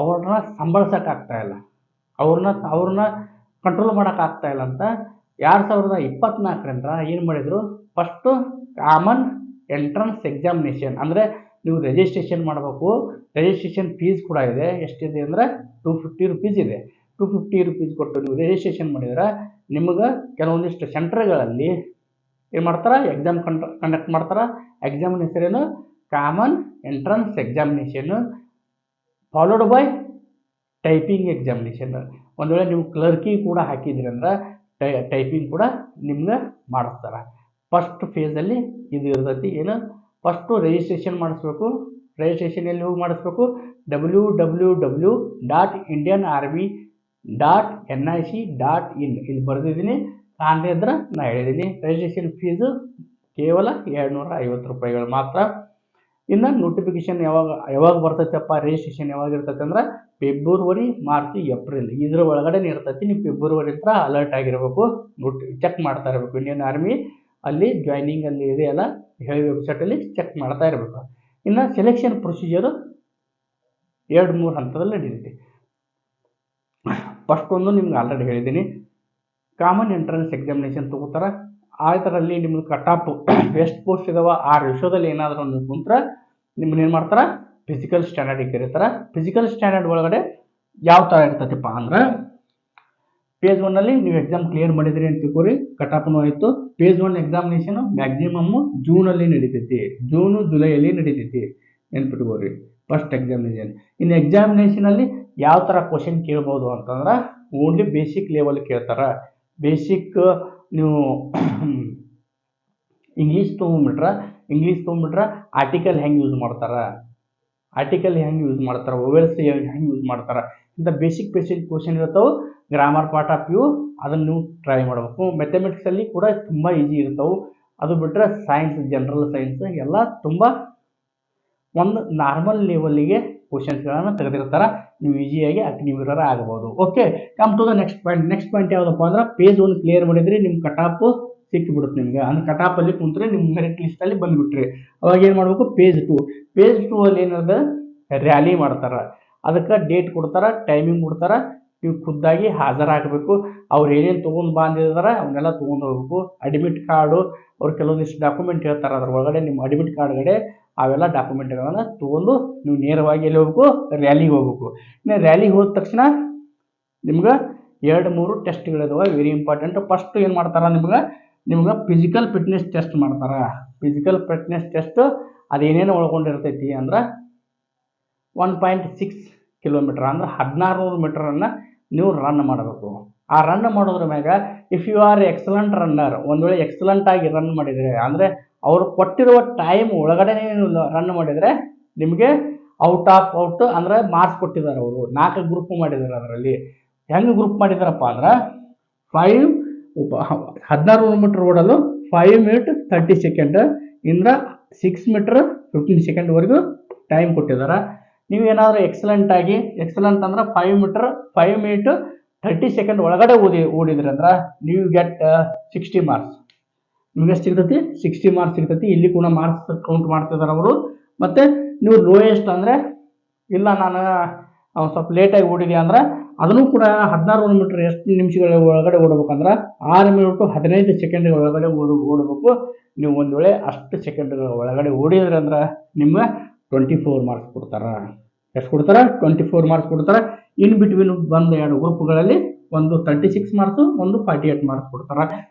S1: ಅವ್ರನ್ನ ಸಂಭಾಳಿಸೋಕ್ಕಾಗ್ತಾಯಿಲ್ಲ, ಅವ್ರನ್ನ ಕಂಟ್ರೋಲ್ ಮಾಡೋಕ್ಕಾಗ್ತಾಯಿಲ್ಲ ಅಂತ 2024ರಿಂದ ಏನು ಮಾಡಿದರು? ಫಸ್ಟು ಕಾಮನ್ ಎಂಟ್ರನ್ಸ್ ಎಕ್ಸಾಮಿನೇಷನ್ ಅಂದರೆ ನೀವು ರಿಜಿಸ್ಟ್ರೇಷನ್ ಮಾಡಬೇಕು. ರಿಜಿಸ್ಟ್ರೇಷನ್ ಫೀಸ್ ಕೂಡ ಇದೆ. ಎಷ್ಟಿದೆ ಅಂದರೆ 250 ರೂಪೀಸ್ ಇದೆ. 250 ರೂಪೀಸ್ ಕೊಟ್ಟು ನೀವು ರಿಜಿಸ್ಟ್ರೇಷನ್ ಮಾಡಿದ್ರೆ ನಿಮಗೆ ಕೆಲವೊಂದಿಷ್ಟು ಸೆಂಟರ್ಗಳಲ್ಲಿ ಏನು ಮಾಡ್ತಾರೆ? ಎಕ್ಸಾಮ್ ಕಂಡಕ್ಟ್ ಮಾಡ್ತಾರೆ. ಎಕ್ಸಾಮಿನ ಹೆಸರೇನು? Common entrance examination followed by typing examination. ಒಂದು ವೇಳೆ ನೀವು ಕ್ಲರ್ಕಿ ಕೂಡ ಹಾಕಿದ್ರಿ ಅಂದ್ರೆ ಟೈಪಿಂಗ್ ಕೂಡ ನಿಮ್ಗೆ ಮಾಡಿಸ್ತಾರೆ. ಫಸ್ಟ್ ಫೇಸಲ್ಲಿ ಇದು ಇರ್ತೈತಿ. ಏನು? ಫಸ್ಟು ರಿಜಿಸ್ಟ್ರೇಷನ್ ಮಾಡಿಸ್ಬೇಕು. ರಿಜಿಸ್ಟ್ರೇಷನ್ ಎಲ್ಲಿ ಹೋಗಿ ಮಾಡಿಸ್ಬೇಕು? www.indianarmy.nic.in ಇಲ್ಲಿ ಬರೆದಿದ್ದೀನಿ. ಕಾಣದೇ ಇದ್ರೆ ನಾನು ಹೇಳಿದ್ದೀನಿ. ರಿಜಿಸ್ಟ್ರೇಷನ್ ಫೀಸು ಕೇವಲ 250 ರೂಪಾಯಿಗಳು ಮಾತ್ರ. ಇನ್ನು ನೋಟಿಫಿಕೇಶನ್ ಯಾವಾಗ ಬರ್ತೈತಪ್ಪ? ರಿಜಿಸ್ಟ್ರೇಷನ್ ಯಾವಾಗ ಇರ್ತೈತೆ ಅಂದ್ರೆ ಫೆಬ್ರವರಿ, ಮಾರ್ಚ್, ಏಪ್ರಿಲ್ ಇದರ ಒಳಗಡೆ ಇರ್ತೈತಿ. ನೀವು ಫೆಬ್ರವರಿ ಹತ್ರ ಅಲರ್ಟ್ ಆಗಿರಬೇಕು, ಚೆಕ್ ಮಾಡ್ತಾ ಇರಬೇಕು. ಇಂಡಿಯನ್ ಆರ್ಮಿ ಅಲ್ಲಿ ಜಾಯ್ನಿಂಗ್ ಅಲ್ಲಿ ಇದೆಯಲ್ಲ, ಹೇಳಿ ವೆಬ್ಸೈಟಲ್ಲಿ ಚೆಕ್ ಮಾಡ್ತಾ ಇರಬೇಕು. ಇನ್ನು ಸೆಲೆಕ್ಷನ್ ಪ್ರೊಸೀಜರು 2-3 ಹಂತದಲ್ಲಿ ನಡೀತೈತಿ. ಫಸ್ಟ್ ಒಂದು ನಿಮ್ಗೆ ಆಲ್ರೆಡಿ ಹೇಳಿದ್ದೀನಿ, ಕಾಮನ್ ಎಂಟ್ರೆನ್ಸ್ ಎಕ್ಸಾಮಿನೇಷನ್ ತಗೋತಾರೆ. ಅದರಲ್ಲಿ ನಿಮ್ಗೆ ಕಟಾಪ್ ಎಷ್ಟು ಪೋಸ್ಟ್ ಇದಾವೆ ಆ ರೇಷೋದಲ್ಲಿ ಏನಾದರೂ ನೀವು ಕುಂತ್ರೆ ನಿಮ್ಮನ್ನ ಏನು ಮಾಡ್ತಾರೆ? ಫಿಸಿಕಲ್ ಸ್ಟ್ಯಾಂಡರ್ಡಿಗೆ ಕರೀತಾರೆ. ಫಿಸಿಕಲ್ ಸ್ಟ್ಯಾಂಡರ್ಡ್ ಒಳಗಡೆ ಯಾವ ಥರ ಇರ್ತೈತಪ್ಪ ಅಂದ್ರೆ, ಪೇಜ್ 1 ನೀವು ಎಕ್ಸಾಮ್ ಕ್ಲಿಯರ್ ಮಾಡಿದ್ರಿ ಅಂತ ತಿಳ್ಕೊರಿ, ಕಟಾಪ್ನೂ ಆಯಿತು. ಪೇಜ್ 1 ಎಕ್ಸಾಮಿನೇಷನು ಮ್ಯಾಕ್ಸಿಮಮ್ಮು ಜೂನಲ್ಲಿ ನಡೀತೈತಿ, ಜುಲೈಯಲ್ಲಿ ನಡೀತೈತಿ, ನೆನ್ಪಿಟ್ಕೋರಿ ಫಸ್ಟ್ ಎಕ್ಸಾಮಿನೇಷನ್. ಇನ್ನು ಎಕ್ಸಾಮಿನೇಷನಲ್ಲಿ ಯಾವ ಥರ ಕ್ವಶನ್ ಕೇಳ್ಬೋದು ಅಂತಂದ್ರೆ, ಓನ್ಲಿ ಬೇಸಿಕ್ ಲೆವೆಲ್ ಕೇಳ್ತಾರೆ. ಬೇಸಿಕ್ ನೀವು ಇಂಗ್ಲೀಷ್ ತೊಗೊಂಡ್ಬಿಟ್ರೆ ಆರ್ಟಿಕಲ್ ಹೆಂಗೆ ಯೂಸ್ ಮಾಡ್ತಾರೆ, ಆರ್ಟಿಕಲ್ ಹೆಂಗೆ ಯೂಸ್ ಮಾಡ್ತಾರೆ, ವೊವೆಲ್ಸ್ ಹೆಂಗೆ ಯೂಸ್ ಮಾಡ್ತಾರೆ ಇಂಥ ಬೇಸಿಕ್ ಕ್ವಶನ್ ಇರ್ತಾವೆ. ಗ್ರಾಮರ್ ಪಾರ್ಟ್ ಆಫ್ ವ್ಯೂ ಅದನ್ನು ನೀವು ಟ್ರೈ ಮಾಡಬೇಕು. ಮ್ಯಾಥಮೆಟಿಕ್ಸಲ್ಲಿ ಕೂಡ ತುಂಬ ಈಸಿ ಇರ್ತಾವೆ. ಅದು ಬಿಟ್ಟರೆ ಸೈನ್ಸ್, ಜನರಲ್ ಸೈನ್ಸ್ ಎಲ್ಲ ತುಂಬ ಒಂದು ನಾರ್ಮಲ್ ಲೆವೆಲ್ಲಿಗೆ ಕ್ವಶನ್ಸ್ಗಳನ್ನು ತೆಗೆದಿರ್ತಾರೆ. ನೀವು ಈಸಿಯಾಗಿ ಅಗ್ನಿವೀರರ ಆಗ್ಬೋದು. Okay, come to the next point. Next point ಯಾವುದಪ್ಪ ಅಂದ್ರೆ ಪೇಜ್ 1 ಕ್ಲಿಯರ್ ಮಾಡಿದರೆ ನಿಮ್ಮ ಕಟಾಪ್ ಸಿಕ್ಕಿಬಿಡುತ್ತೆ ನಿಮ್ಗೆ. ಅಂದ್ರೆ ಕಟಾಪಲ್ಲಿ ಕುಂತ್ರೆ ನಿಮ್ಮ ಮೆರಿಟ್ ಲಿಸ್ಟಲ್ಲಿ ಬಂದುಬಿಟ್ರಿ. ಅವಾಗ ಏನು ಮಾಡಬೇಕು, ಪೇಜ್ 2 ಅಲ್ಲಿ ಏನದ ರ್ಯಾಲಿ ಮಾಡ್ತಾರೆ. ಅದಕ್ಕೆ ಡೇಟ್ ಕೊಡ್ತಾರೆ, ಟೈಮಿಂಗ್ ಕೊಡ್ತಾರೆ. ನೀವು ಖುದ್ದಾಗಿ ಹಾಜರಾಗಬೇಕು. ಅವ್ರು ಏನೇನು ತೊಗೊಂಡು ಬಂದಿದ್ದಾರೆ ಅವನ್ನೆಲ್ಲ ತೊಗೊಂಡು ಹೋಗ್ಬೇಕು. ಅಡ್ಮಿಟ್ ಕಾರ್ಡು ಅವ್ರು ಕೆಲವೊಂದಿಷ್ಟು ಡಾಕ್ಯುಮೆಂಟ್ ಹೇಳ್ತಾರೆ, ಅದ್ರ ಒಳಗಡೆ ನಿಮ್ಮ ಅಡ್ಮಿಟ್ ಕಾರ್ಡ್ಗಡೆ ಅವೆಲ್ಲ ಡಾಕ್ಯುಮೆಂಟ್ಗಳನ್ನು ತೊಗೊಂಡು ನೀವು ನೇರವಾಗಿ ಎಲ್ಲಿ ಹೋಗ್ಬೇಕು, ರ್ಯಾಲಿಗೆ ಹೋಗ್ಬೇಕು. ಇನ್ನು ರ್ಯಾಲಿಗೆ ಹೋದ ತಕ್ಷಣ ನಿಮ್ಗೆ 2-3 ಟೆಸ್ಟ್ಗಳಿದಾವೆ, ವೆರಿ ಇಂಪಾರ್ಟೆಂಟ್. ಫಸ್ಟ್ ಏನು ಮಾಡ್ತಾರೆ, ನಿಮ್ಗೆ ಫಿಸಿಕಲ್ ಫಿಟ್ನೆಸ್ ಟೆಸ್ಟ್ ಮಾಡ್ತಾರೆ. ಫಿಸಿಕಲ್ ಫಿಟ್ನೆಸ್ ಟೆಸ್ಟ್ ಅದೇನೇನು ಒಳಗೊಂಡಿರ್ತೈತಿ ಅಂದ್ರೆ 1.6 ಕಿಲೋಮೀಟರ್ ಅಂದ್ರೆ 1600 ಮೀಟರನ್ನು ನೀವು ರನ್ ಮಾಡಬೇಕು. ಆ ರನ್ ಮಾಡೋದ್ರ ಮ್ಯಾಗ if you are excellent runner, ಒಂದು ವೇಳೆ ಎಕ್ಸಲೆಂಟ್ ಆಗಿ ರನ್ ಮಾಡಿದರೆ ಅಂದರೆ ಅವರು ಕೊಟ್ಟಿರುವ ಟೈಮ್ ಒಳಗಡೆ ನೀವು ರನ್ ಮಾಡಿದರೆ ನಿಮಗೆ ಔಟ್ ಅಂದರೆ ಮಾರ್ಕ್ಸ್ ಕೊಟ್ಟಿದ್ದಾರೆ. ಅವರು 4 ಗ್ರೂಪ್ ಮಾಡಿದ್ದಾರೆ. ಅದರಲ್ಲಿ ಹೆಂಗೆ ಗ್ರೂಪ್ ಮಾಡಿದಾರಪ್ಪ ಅಂದ್ರೆ 1600 ಮೀಟರ್ ಓಡಲು 5 ಮಿನಿಟ್ 30 ಸೆಕೆಂಡ್ ಇಂದ 6 ಮೀಟರ್ 15 ಸೆಕೆಂಡ್ವರೆಗೂ ಟೈಮ್ ಕೊಟ್ಟಿದ್ದಾರೆ. ನೀವು ಏನಾದರೂ ಎಕ್ಸಲೆಂಟ್ ಅಂದ್ರೆ 5 ಮಿನಿಟ್ 30 ಸೆಕೆಂಡ್ ಒಳಗಡೆ ಓಡಿದ್ರಿ ಅಂದ್ರೆ ನೀವು ಗೆಟ್ 60 ಮಾರ್ಕ್ಸ್. ನಿಮ್ಗೆ ಎಷ್ಟು ಸಿಗ್ತೈತಿ, 60 ಮಾರ್ಕ್ಸ್ ಸಿಗ್ತೈತಿ. ಇಲ್ಲಿ ಕೂಡ ಮಾರ್ಕ್ಸ್ ಕೌಂಟ್ ಮಾಡ್ತಿದ್ದಾರೆ ಅವರು. ಮತ್ತು ನೀವು ಲೋಯೆಸ್ಟ್ ಅಂದರೆ ಇಲ್ಲ ನಾನು ಸ್ವಲ್ಪ ಲೇಟಾಗಿ ಓಡಿದೆ ಅಂದ್ರೆ ಅದನ್ನು ಕೂಡ 1600 ಮೀಟರ್ ಎಷ್ಟು ನಿಮಿಷಗಳ ಒಳಗಡೆ ಓಡಬೇಕಂದ್ರೆ 6 ಮಿನಿಟ್ 15 ಸೆಕೆಂಡ್ ಒಳಗಡೆ ಓಡಬೇಕು. ನೀವು ಒಂದು ವೇಳೆ ಅಷ್ಟು ಸೆಕೆಂಡ್ಗಳ ಒಳಗಡೆ ಓಡಿದ್ರಿ ಅಂದ್ರೆ ನಿಮ್ಗೆ 24 ಮಾರ್ಕ್ಸ್ ಕೊಡ್ತಾರೆ. ಎಷ್ಟು ಕೊಡ್ತಾರೆ, 24 ಮಾರ್ಕ್ಸ್ ಕೊಡ್ತಾರೆ. ಇನ್ ಬಿಟ್ವೀನ್ ಬಂದು 2 ಗ್ರೂಪ್ಗಳಲ್ಲಿ ಒಂದು 36 ಮಾರ್ಕ್ಸು, ಒಂದು 48 ಮಾರ್ಕ್ಸ್ ಕೊಡ್ತಾರೆ.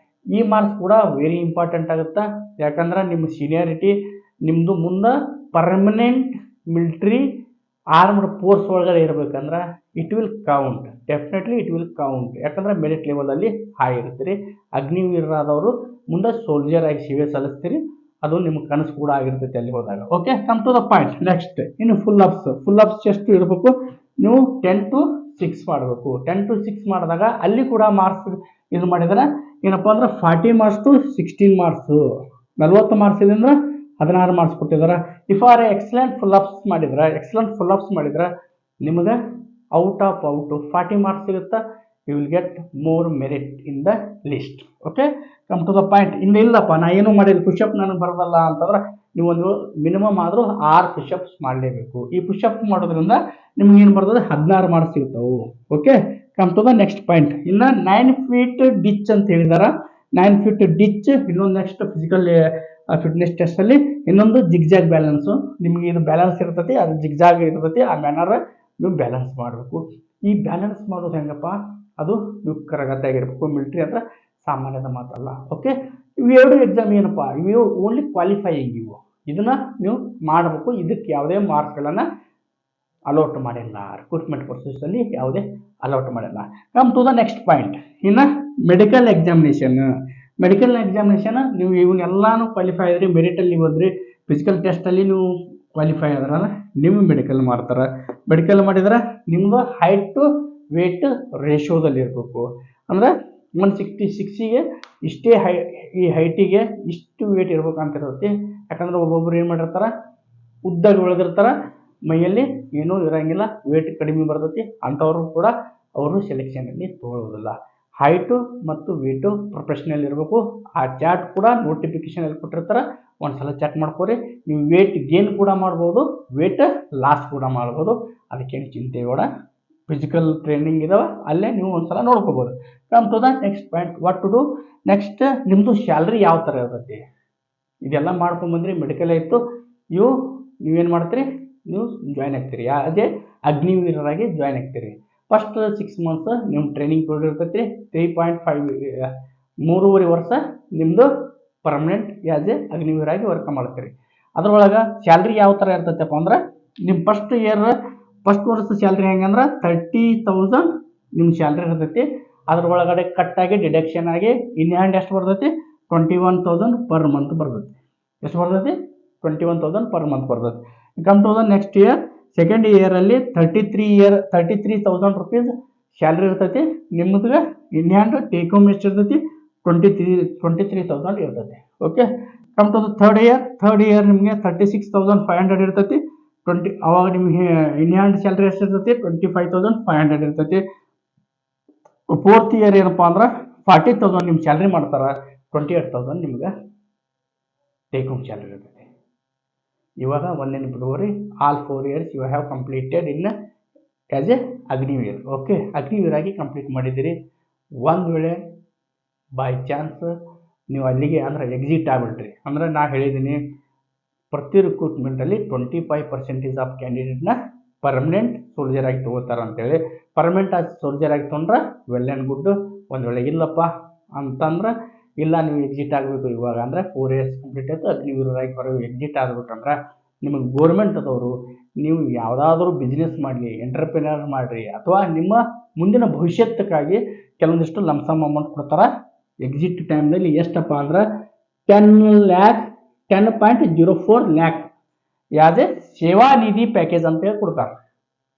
S1: ಈ ಮಾರ್ಕ್ಸ್ ಕೂಡ ವೆರಿ ಇಂಪಾರ್ಟೆಂಟ್ ಆಗುತ್ತೆ. ಯಾಕಂದ್ರೆ ನಿಮ್ಮ ಸೀನಿಯಾರಿಟಿ ನಿಮ್ಮದು ಮುಂದೆ ಪರ್ಮನೆಂಟ್ ಮಿಲಿಟ್ರಿ ಆರ್ಮ್ಡ್ ಫೋರ್ಸ್ ಒಳಗಡೆ ಇರಬೇಕಂದ್ರೆ it will count, definitely it will count. ಯಾಕಂದರೆ ಮೆರಿಟ್ ಲೆವೆಲಲ್ಲಿ ಹೈ ಇರ್ತೀರಿ. ಅಗ್ನಿವೀರರಾದವರು ಮುಂದೆ ಸೋಲ್ಜರ್ ಆಗಿ ಸೇವೆ ಸಲ್ಲಿಸ್ತೀರಿ. ಅದು ನಿಮ್ಮ ಕನಸು ಕೂಡ ಆಗಿರ್ತೈತೆ ಅಲ್ಲಿ ಹೋದಾಗ. Okay, come to the point. Next ಇನ್ನು ಫುಲ್ ಅಪ್ಸ್ ಎಷ್ಟು ಇರಬೇಕು, ನೀವು 10 to 6 ಮಾಡಬೇಕು. 10 to 6 ಮಾಡಿದಾಗ ಅಲ್ಲಿ ಕೂಡ ಮಾರ್ಕ್ಸ್ ಇದು ಮಾಡಿದರೆ ಏನಪ್ಪ ಅಂದ್ರೆ 40 ಮಾರ್ಕ್ಸ್ to 16 ಮಾರ್ಕ್ಸು, 40 ಮಾರ್ಕ್ಸ್ ಇದಂದ್ರೆ 16 ಮಾರ್ಕ್ಸ್ ಕೊಟ್ಟಿದ್ದಾರೆ. If are excellent pull ups ಮಾಡಿದ್ರೆ ನಿಮಗೆ ಔಟ್ 40 ಮಾರ್ಕ್ಸ್ ಸಿಗುತ್ತೆ. You will get more merit in the list. Okay, come to the point. ಇನ್ನು ಇಲ್ಲಪ್ಪ ನಾ ಏನೂ ಮಾಡಿಲ್ಲ, ಪುಷಪ್ ನನಗೆ ಬರೋದಲ್ಲ ಅಂತಂದ್ರೆ ನೀವೊಂದು ಮಿನಿಮಮ್ ಆದರೂ 6 ಪುಷಪ್ಸ್ ಮಾಡಲೇಬೇಕು. ಈ ಪುಷಪ್ ಮಾಡೋದ್ರಿಂದ ನಿಮ್ಗೆ ಏನು ಬರ್ತದೆ, 16 ಮಾರ್ಕ್ಸ್ ಸಿಗ್ತಾವೆ. Okay, come to the next point. ಇನ್ನು 9 ಫೀಟ್ ಡಿಚ್ ಅಂತ ಹೇಳಿದಾರೆ. 9 ಫೀಟ್ ಡಿಚ್ ಇನ್ನೊಂದು ನೆಕ್ಸ್ಟ್ ಫಿಸಿಕಲ್ ಫಿಟ್ನೆಸ್ ಟೆಸ್ಟಲ್ಲಿ ಇನ್ನೊಂದು ಜಿಗ್ಜಾಗ್ ಬ್ಯಾಲೆನ್ಸು. ನಿಮಗೆ ಇದು ಬ್ಯಾಲೆನ್ಸ್ ಇರ್ತೈತಿ, ಅದು ಜಿಗ್ಜಾಗ್ ಇರ್ತೈತಿ. ಆ ಮ್ಯಾನರ್ ನೀವು ಬ್ಯಾಲೆನ್ಸ್ ಮಾಡಬೇಕು. ಈ ಬ್ಯಾಲೆನ್ಸ್ ಮಾಡೋದು ಹೆಂಗಪ್ಪ, ಅದು ನೀವು ಕರಗದ್ದಾಗಿರ್ಬೇಕು. ಮಿಲಿಟ್ರಿ ಅಂದ್ರೆ ಸಾಮಾನ್ಯದ ಮಾತಲ್ಲ. ಓಕೆ, ಇವೆರಡು ಎಕ್ಸಾಮ್ ಏನಪ್ಪ, ಇವು ಓನ್ಲಿ ಕ್ವಾಲಿಫೈಯಿಂಗ್. ಇದನ್ನು ನೀವು ಮಾಡಬೇಕು. ಇದಕ್ಕೆ ಯಾವುದೇ ಮಾರ್ಕ್ಸ್ಗಳನ್ನು ಅಲೌಟ್ ಮಾಡಿಲ್ಲ. ರಿಕ್ರೂಟ್ಮೆಂಟ್ ಪ್ರೊಸೆಸ್ಸಲ್ಲಿ ಯಾವುದೇ ಅಲೌಟ್ ಮಾಡಿಲ್ಲ. Come to the next point. ಇನ್ನು ಮೆಡಿಕಲ್ ಎಕ್ಸಾಮಿನೇಷನ್ ನೀವು ಇವನ್ನೆಲ್ಲಾನು ಕ್ವಾಲಿಫೈ ಆಗಿದ್ರಿ, ಮೆರಿಟಲ್ಲಿ ಬಂದ್ರಿ, ಫಿಸಿಕಲ್ ಟೆಸ್ಟಲ್ಲಿ ನೀವು ಕ್ವಾಲಿಫೈ ಆದ್ರೆ ನೀವು ಮೆಡಿಕಲ್ ಮಾಡ್ತಾರೆ. ಮೆಡಿಕಲ್ ಮಾಡಿದ್ರೆ ನಿಮ್ಮದು ಹೈಟ್ ಟು ವೇಟ್ ರೇಷೋದಲ್ಲಿ ಇರಬೇಕು. ಅಂದರೆ 166ಗೆ ಇಷ್ಟೇ ಈ ಹೈಟಿಗೆ ಇಷ್ಟು ವೇಟ್ ಇರ್ಬೇಕು ಅಂತ ಇರುತ್ತೆ. ಯಾಕಂದ್ರೆ ಒಬ್ಬೊಬ್ರು ಏನು ಮಾಡಿರ್ತಾರೆ, ಉದ್ದಾಗಿ ಬೆಳೆದಿರ್ತಾರೆ, ಮೈಯಲ್ಲಿ ಏನೂ ಇರೋಂಗಿಲ್ಲ, ವೇಟ್ ಕಡಿಮೆ ಬರ್ತೈತಿ. ಅಂಥವ್ರು ಕೂಡ ಅವರು ಸೆಲೆಕ್ಷನಲ್ಲಿ ತೊಗೊಳ್ಳೋದಿಲ್ಲ. ಹೈಟು ಮತ್ತು ವೇಟು ಪ್ರೊಫೆಷ್ನಲ್ ಇರಬೇಕು. ಆ ಚಾರ್ಟ್ ಕೂಡ ನೋಟಿಫಿಕೇಷನಲ್ಲಿ ಕೊಟ್ಟಿರ್ತಾರೆ, ಒಂದ್ಸಲ ಚೆಕ್ ಮಾಡ್ಕೋರಿ. ನೀವು ವೇಟ್ ಗೇನ್ ಕೂಡ ಮಾಡ್ಬೋದು, ವೇಟ್ ಲಾಸ್ ಕೂಡ ಮಾಡ್ಬೋದು. ಅದಕ್ಕೇನು ಚಿಂತೆ ಬೇಡ. ಫಿಸಿಕಲ್ ಟ್ರೈನಿಂಗ್ ಇದಾವೆ, ಅಲ್ಲೇ ನೀವು ಒಂದ್ಸಲ ನೋಡ್ಕೋಬೋದು. Come to the next point, what to do next. ನಿಮ್ಮದು ಸ್ಯಾಲ್ರಿ ಯಾವ ಥರ ಇರ್ತೈತಿ, ಇದೆಲ್ಲ ಮಾಡ್ಕೊಂಬಂದ್ರಿ. ಮೆಡಿಕಲ್ ಆಯಿತು, ನೀವೇನು ಮಾಡ್ತೀರಿ, ನೀವು ಜಾಯ್ನ್ ಆಗ್ತೀರಿ. ಅದೇ ಅಗ್ನಿವೀರರಾಗಿ ಜಾಯ್ನ್ ಆಗ್ತೀರಿ. ಫಸ್ಟ್ 6 ಮಂತ್ಸ್ ನಿಮ್ಮ ಟ್ರೈನಿಂಗ್ ಪೀರಿಯಡ್ ಇರ್ತೈತಿ. 3.5 ವರ್ಷ ನಿಮ್ಮದು ಪರ್ಮನೆಂಟ್ ಆ್ಯಸ್ ಎ ಅಗ್ನಿವೀರಾಗಿ ವರ್ಕ್ ಮಾಡ್ತೀರಿ. ಅದ್ರೊಳಗೆ ಸ್ಯಾಲ್ರಿ ಯಾವ ಥರ ಇರ್ತೈತಪ್ಪ ಅಂದ್ರೆ, ನಿಮ್ಮ ಫಸ್ಟ್ ವರ್ಷದ ಸ್ಯಾಲ್ರಿ ಹೆಂಗಂದ್ರೆ 30,000 ನಿಮ್ಮ ಸ್ಯಾಲ್ರಿ ಇರ್ತೈತಿ. ಅದ್ರೊಳಗಡೆ ಕಟ್ಟಾಗಿ ಡಿಡಕ್ಷನ್ ಆಗಿ ಇನ್ ಹ್ಯಾಂಡ್ ಎಷ್ಟು ಬರ್ತೈತಿ, 21,000 ಪರ್ ಮಂತ್ ಬರ್ತೈತಿ. ಎಷ್ಟು ಬರ್ತೈತಿ, 21,000 ಪರ್ ಮಂತ್ ಬರ್ತೈತಿ. Come to the next year second ಇಯರಲ್ಲಿ 33,000 ರುಪೀಸ್ ಸ್ಯಾಲ್ರಿ ಇರ್ತೈತಿ. ನಿಮ್ಗೆ ಇನ್ ಹ್ಯಾಂಡ್ ಟೇಕ್ ಹೋಮ್ ಎಷ್ಟು ಇರ್ತೈತಿ? 23,000 ಇರ್ತೈತಿ. Okay, come to the third year ನಿಮಗೆ 36,500 ಇರ್ತೈತಿ. ಅವಾಗ ನಿಮ್ಗೆ ಇನ್ ಹ್ಯಾಂಡ್ ಸ್ಯಾಲ್ರಿ ಎಷ್ಟು ಇರ್ತೈತಿ? 25,500 ಇರ್ತೈತಿ. ಫೋರ್ತ್ ಇಯರ್ ಏನಪ್ಪಾ ಅಂದ್ರೆ 40,000 ನಿಮ್ಗೆ ಸ್ಯಾಲ್ರಿ ಮಾಡ್ತಾರ. 28,000 ನಿಮ್ಗೆ ಟೇಕ್ ಹೋಮ್ ಸ್ಯಾಲ್ರಿ ಇರ್ತೈತಿ. ಇವಾಗ ಒಂದು ನೆನಪಿಟ್ಕೋರಿ, all 4 years you have completed in as a Agniveer. Okay, Agniveer ಆಗಿ ಕಂಪ್ಲೀಟ್ ಮಾಡಿದ್ದೀರಿ. ಒಂದು ವೇಳೆ ಬೈ ಚಾನ್ಸ್ ನೀವು ಅಲ್ಲಿಗೆ ಅಂದ್ರೆ ಎಕ್ಸಿಟ್ ಆಗ್ಬಿಟ್ರಿ ಅಂದ್ರೆ ನಾ ಹೇಳಿದ್ದೀನಿ, ಪ್ರತಿ ರಿಕ್ರೂಟ್ಮೆಂಟಲ್ಲಿ 25% ಆಫ್ ಕ್ಯಾಂಡಿಡೇಟ್ನ ಪರ್ಮನೆಂಟ್ ಸೋಲ್ಜರ್ ಆಗಿ ತೊಗೋತಾರೆ ಅಂತೇಳಿ. ಪರ್ಮನೆಂಟ್ ಆಗಿ ಸೋಲ್ಜರ್ ಆಗಿ ತೊಗೊಂಡ್ರೆ ವೆಲ್ ಆ್ಯಂಡ್ ಗುಡ್. ಒಂದು ವೇಳೆ ಇಲ್ಲಪ್ಪ ಅಂತಂದ್ರೆ, ಇಲ್ಲ ನೀವು ಎಕ್ಸಿಟ್ ಆಗಬೇಕು ಇವಾಗ ಅಂದರೆ 4 ಇಯರ್ಸ್ ಕಂಪ್ಲೀಟ್ ಆಯಿತು, ಅಗ್ನಿವೀರಾಗಿ ಹೊರಗೆ ಎಕ್ಸಿಟ್ ಆಗ್ಬೇಕಂದ್ರೆ ನಿಮಗೆ ಗೋರ್ಮೆಂಟ್ ಅದವರು ನೀವು ಯಾವುದಾದ್ರೂ ಬಿಸ್ನೆಸ್ ಮಾಡಲಿ, ಎಂಟರ್ಪ್ರಿನರ್ ಮಾಡಿರಿ, ಅಥವಾ ನಿಮ್ಮ ಮುಂದಿನ ಭವಿಷ್ಯಕ್ಕಾಗಿ ಕೆಲವೊಂದಿಷ್ಟು ಲಂಸಮ್ ಅಮೌಂಟ್ ಕೊಡ್ತಾರೆ. ಎಕ್ಸಿಟ್ ಟೈಮ್ನಲ್ಲಿ ಎಷ್ಟಪ್ಪ ಅಂದ್ರೆ 10.04 ಲ್ಯಾಕ್ ಯಾವುದೇ ಸೇವಾ ನಿಧಿ ಪ್ಯಾಕೇಜ್ ಅಂತ ಹೇಳಿ ಕೊಡ್ತಾರೆ.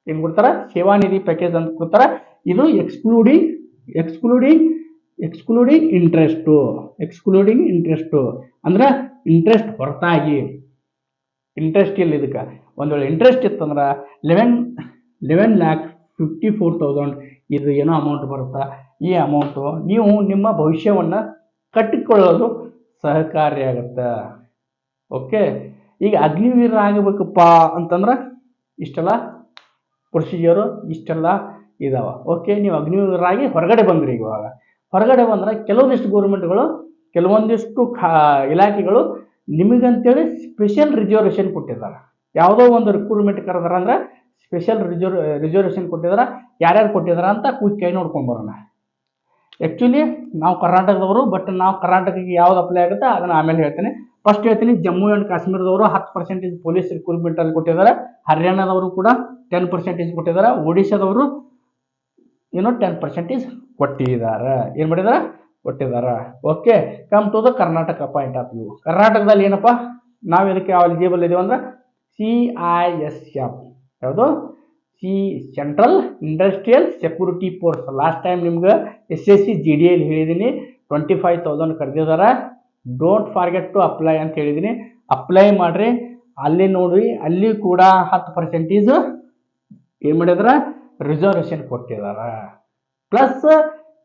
S1: ಏನು ಕೊಡ್ತಾರೆ? ಸೇವಾ ನಿಧಿ ಪ್ಯಾಕೇಜ್ ಅಂತ ಕೊಡ್ತಾರೆ. ಇದು ಎಕ್ಸ್ಕ್ಲೂಡಿಂಗ್ ಇಂಟ್ರೆಸ್ಟು ಅಂದ್ರೆ ಇಂಟ್ರೆಸ್ಟ್ ಹೊರತಾಗಿ. ಇಂಟ್ರೆಸ್ಟ್ ಇಲ್ಲ ಇದಕ್ಕೆ. ಒಂದು ವೇಳೆ ಇಂಟ್ರೆಸ್ಟ್ ಇತ್ತಂದ್ರೆ 11,54,000 ಇದು ಏನೋ ಅಮೌಂಟ್ ಬರುತ್ತಾ. ಈ ಅಮೌಂಟು ನೀವು ನಿಮ್ಮ ಭವಿಷ್ಯವನ್ನು ಕಟ್ಟಿಕೊಳ್ಳೋದು ಸಹಕಾರಿಯಾಗುತ್ತೆ. ಓಕೆ, ಈಗ ಅಗ್ನಿವೀರ ಆಗಬೇಕಪ್ಪ ಅಂತಂದ್ರೆ ಇಷ್ಟೆಲ್ಲ ಪ್ರೊಸೀಜರು, ಇಷ್ಟೆಲ್ಲ ಇದಾವ. ಓಕೆ, ನೀವು ಅಗ್ನಿವೀರಾಗಿ ಹೊರಗಡೆ ಬಂದ್ರಿ. ಇವಾಗ ಹೊರಗಡೆ ಬಂದ್ರೆ ಕೆಲವೊಂದಿಷ್ಟು ಗೋರ್ಮೆಂಟ್ಗಳು, ಕೆಲವೊಂದಿಷ್ಟು ಇಲಾಖೆಗಳು ನಿಮಗಂತೇಳಿ ಸ್ಪೆಷಲ್ ರಿಸರ್ವೇಷನ್ ಕೊಟ್ಟಿದ್ದಾರೆ. ಯಾವುದೋ ಒಂದು ರಿಕ್ರೂಟ್ಮೆಂಟ್ ಕರೆದಾರ ಅಂದ್ರೆ ಸ್ಪೆಷಲ್ ರಿಸರ್ವೇಷನ್ ಕೊಟ್ಟಿದ್ದಾರೆ. ಯಾರ್ಯಾರು ಕೊಟ್ಟಿದ್ದಾರೆ ಅಂತ ಕೈ ನೋಡ್ಕೊಂಬರೋಣ. ಆ್ಯಕ್ಚುಲಿ ನಾವು ಕರ್ನಾಟಕದವರು, ಬಟ್ ನಾವು ಕರ್ನಾಟಕಕ್ಕೆ ಯಾವ್ದು ಅಪ್ಲೈ ಆಗುತ್ತೆ ಅದನ್ನು ಆಮೇಲೆ ಹೇಳ್ತೇನೆ. ಫಸ್ಟ್ ಹೇಳ್ತೀನಿ, ಜಮ್ಮು ಆ್ಯಂಡ್ ಕಾಶ್ಮೀರದವರು 10% ಪೊಲೀಸ್ ರಿಕ್ರೂಟ್ಮೆಂಟಲ್ಲಿ ಕೊಟ್ಟಿದ್ದಾರೆ. ಹರಿಯಾಣದವರು ಕೂಡ 10% ಕೊಟ್ಟಿದ್ದಾರೆ. ಒಡಿಶಾದವರು 10% ಕೊಟ್ಟಿದ್ದಾರೆ. ಏನು ಮಾಡಿದ್ದಾರೆ? ಕೊಟ್ಟಿದ್ದಾರೆ. Okay, come to the Karnataka point of view. ಕರ್ನಾಟಕದಲ್ಲಿ ಏನಪ್ಪ ನಾವು ಇದಕ್ಕೆ ಎಲಿಜಿಬಲ್ ಇದೀವಿ ಅಂದ್ರೆ CISF. ಯಾವುದು? Central industrial security force. Last time ನಿಮ್ಗೆ SSC GDಯಲ್ಲಿ ಹೇಳಿದ್ದೀನಿ, 25,000 ಕರೆದಿದ್ದಾರೆ. ಡೋಂಟ್ ಫಾರ್ಗೆಟ್ ಟು ಅಪ್ಲೈ ಅಂತ ಹೇಳಿದ್ದೀನಿ. ಅಪ್ಲೈ ಮಾಡಿರಿ. ಅಲ್ಲಿ ನೋಡ್ರಿ, ಅಲ್ಲಿ ಕೂಡ 10% ಏನು ಮಾಡಿದಾರೆ? ರಿಸರ್ವೇಷನ್ ಕೊಟ್ಟಿದ್ದಾರೆ. ಪ್ಲಸ್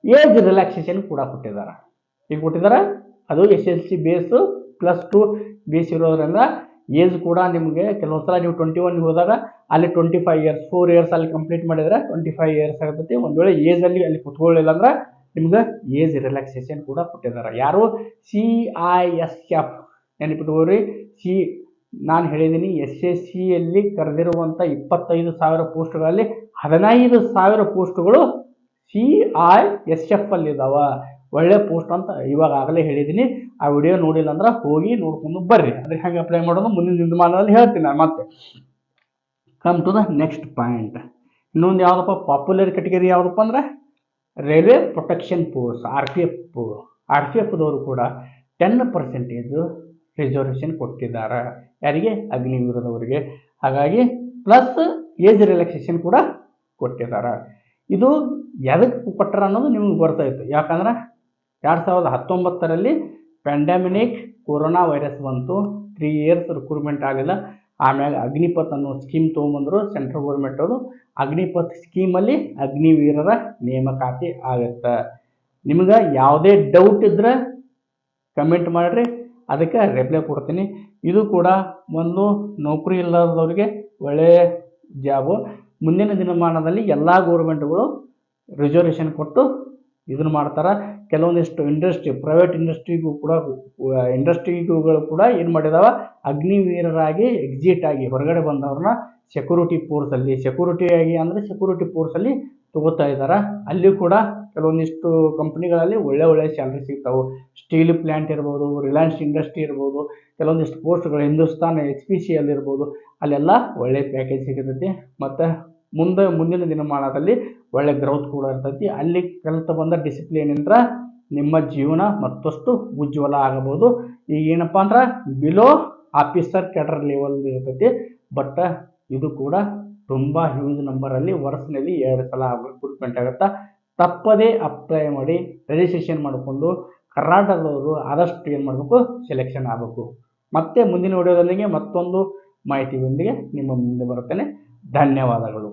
S1: ಏಜ್ ರಿಲ್ಯಾಕ್ಸೇಷನ್ ಕೂಡ ಕೊಟ್ಟಿದ್ದಾರೆ. ಈಗ ಕೊಟ್ಟಿದ್ದಾರೆ ಅದು SSC ಬೇಸು +2 ಬೇಸ್ ಇರೋದ್ರಿಂದ ಏಜ್ ಕೂಡ ನಿಮಗೆ ಕೆಲವೊಂದು ಸಲ ನೀವು 21 ಹೋದಾಗ ಅಲ್ಲಿ 25 ಇಯರ್ಸ್, 4 ಇಯರ್ಸ್ ಅಲ್ಲಿ ಕಂಪ್ಲೀಟ್ ಮಾಡಿದರೆ 25 ಇಯರ್ಸ್ ಆಗ್ತೈತಿ. ಒಂದು ವೇಳೆ ಏಜಲ್ಲಿ ಅಲ್ಲಿ ಕುತ್ಕೊಳ್ಳಿಲ್ಲ ಅಂದ್ರೆ ನಿಮ್ಗೆ ಏಜ್ ರಿಲ್ಯಾಕ್ಸೇಷನ್ ಕೂಡ ಕೊಟ್ಟಿದ್ದಾರೆ. ಯಾರು? CISF. ನೆನಪಿಟ್ಕೋರಿ. ನಾನು ಹೇಳಿದ್ದೀನಿ, SSCಯಲ್ಲಿ ಕರೆದಿರುವಂಥ 25,000 ಪೋಸ್ಟ್ಗಳಲ್ಲಿ 15,000 ಪೋಸ್ಟ್ಗಳು CISF ಅಲ್ಲಿದ್ದಾವ. ಒಳ್ಳೆ ಪೋಸ್ಟ್ ಅಂತ ಇವಾಗ ಆಗಲೇ ಹೇಳಿದ್ದೀನಿ. ಆ ವಿಡಿಯೋ ನೋಡಿಲ್ಲ ಅಂದ್ರೆ ಹೋಗಿ ನೋಡ್ಕೊಂಡು ಬರ್ರಿ. ಅದಕ್ಕೆ ಹೆಂಗೆ ಅಪ್ಲೈ ಮಾಡೋದು ಮುಂದಿನ ದಿನಮಾನದಲ್ಲಿ ಹೇಳ್ತೀನಿ ನಾನು ಮತ್ತೆ. Come to the next point. ಇನ್ನೊಂದು ಯಾವುದಪ್ಪ ಪಾಪ್ಯುಲರ್ ಕ್ಯಾಟಗರಿ ಯಾವುದಪ್ಪ ಅಂದ್ರೆ ರೈಲ್ವೆ ಪ್ರೊಟೆಕ್ಷನ್ ಫೋರ್ಸ್, RPF ದವರು ಕೂಡ 10% ರಿಸರ್ವೇಷನ್ ಕೊಟ್ಟಿದ್ದಾರೆ. ಯಾರಿಗೆ? ಅಗ್ನಿವೀರದವರಿಗೆ. ಹಾಗಾಗಿ ಪ್ಲಸ್ ಏಜ್ ರಿಲ್ಯಾಕ್ಸೇಷನ್ ಕೂಡ ಕೊಟ್ಟಿದ್ದಾರೆ. ಇದು ಎದಕ್ಕೆ ಕೊಟ್ಟರ ಅನ್ನೋದು ನಿಮ್ಗೆ ಬರ್ತಾಯಿತ್ತು. ಯಾಕಂದ್ರೆ 2019ರಲ್ಲಿ ಪ್ಯಾಂಡಮಿಕ್ ಕೊರೋನಾ ವೈರಸ್ ಬಂತು. 3 ಇಯರ್ಸ್ ರಿಕ್ರೂಟ್ಮೆಂಟ್ ಆಗಲಿಲ್ಲ. ಆಮ್ಯಾಗ ಅಗ್ನಿಪಥ್ ಅನ್ನೋ ಸ್ಕೀಮ್ ತೊಗೊಂಬಂದರು ಸೆಂಟ್ರಲ್ ಗೌರ್ಮೆಂಟ್ ಅವರು. ಅಗ್ನಿಪಥ್ ಸ್ಕೀಮಲ್ಲಿ ಅಗ್ನಿವೀರರ ನೇಮಕಾತಿ ಆಗುತ್ತೆ. ನಿಮ್ಗೆ ಯಾವುದೇ ಡೌಟ್ ಇದ್ದರೆ ಕಮೆಂಟ್ ಮಾಡಿರಿ, ಅದಕ್ಕೆ ರಿಪ್ಲೈ ಕೊಡ್ತೀನಿ. ಇದು ಕೂಡ ಒಂದು ನೌಕರಿ ಇಲ್ಲದವರಿಗೆ ಒಳ್ಳೆಯ ಜಾಬು. ಮುಂದಿನ ದಿನಮಾನದಲ್ಲಿ ಎಲ್ಲ ಗೋರ್ಮೆಂಟ್ಗಳು ರಿಸರ್ವೇಷನ್ ಕೊಟ್ಟು ಇದನ್ನು ಮಾಡ್ತಾರೆ. ಕೆಲವೊಂದಿಷ್ಟು ಪ್ರೈವೇಟ್ ಇಂಡಸ್ಟ್ರಿಗಳು ಕೂಡ ಏನು ಮಾಡಿದಾವೆ? ಅಗ್ನಿವೀರರಾಗಿ ಎಕ್ಸಿಟ್ ಆಗಿ ಹೊರಗಡೆ ಬಂದವ್ರನ್ನ ಸೆಕ್ಯೂರಿಟಿ ಫೋರ್ಸಲ್ಲಿ ತಗೋತಾ ಇದ್ದಾರೆ. ಅಲ್ಲಿ ಕೂಡ ಕೆಲವೊಂದಿಷ್ಟು ಕಂಪ್ನಿಗಳಲ್ಲಿ ಒಳ್ಳೆ ಸ್ಯಾಲ್ರಿ ಸಿಗ್ತಾವೆ. ಸ್ಟೀಲ್ ಪ್ಲ್ಯಾಂಟ್ ಇರ್ಬೋದು, ರಿಲಯನ್ಸ್ ಇಂಡಸ್ಟ್ರಿ ಇರ್ಬೋದು, ಕೆಲವೊಂದಿಷ್ಟು ಪೋಸ್ಟ್ಗಳು ಹಿಂದೂಸ್ತಾನ್ HPCL ಇರ್ಬೋದು, ಅಲ್ಲೆಲ್ಲ ಒಳ್ಳೆ ಪ್ಯಾಕೇಜ್ ಸಿಗ್ತೈತಿ. ಮತ್ತು ಮುಂದಿನ ದಿನಮಾನದಲ್ಲಿ ಒಳ್ಳೆ ಗ್ರೌತ್ ಕೂಡ ಇರ್ತೈತಿ. ಅಲ್ಲಿ ಕಲಿತು ಬಂದ ಡಿಸಿಪ್ಲಿನಿಂದ ನಿಮ್ಮ ಜೀವನ ಮತ್ತಷ್ಟು ಉಜ್ವಲ ಆಗಬಹುದು. ಈಗ ಏನಪ್ಪ ಅಂದ್ರೆ ಬಿಲೋ ಆಫೀಸರ್ ಕ್ಯಾಡರ್ ಲೆವೆಲ್ ಇರ್ತೈತಿ. ಬಟ್ ಇದು ಕೂಡ ತುಂಬ ಹ್ಯೂಜ್ ನಂಬರಲ್ಲಿ ವರ್ಷದಲ್ಲಿ 2 ಸಲ ರಿಕ್ರೂಟ್ಮೆಂಟ್ ಆಗುತ್ತಾ. ತಪ್ಪದೇ ಅಪ್ಲೈ ಮಾಡಿ ರಿಜಿಸ್ಟ್ರೇಷನ್ ಮಾಡಿಕೊಂಡು ಕರ್ನಾಟಕದವರು ಆದಷ್ಟು ಏನು ಮಾಡಬೇಕು, ಸೆಲೆಕ್ಷನ್ ಆಗಬೇಕು. ಮತ್ತೆ ಮುಂದಿನ ವಿಡಿಯೋದೊಂದಿಗೆ ಮತ್ತೊಂದು ಮಾಹಿತಿಯೊಂದಿಗೆ ನಿಮ್ಮ ಮುಂದೆ ಬರುತ್ತೇನೆ. ಧನ್ಯವಾದಗಳು.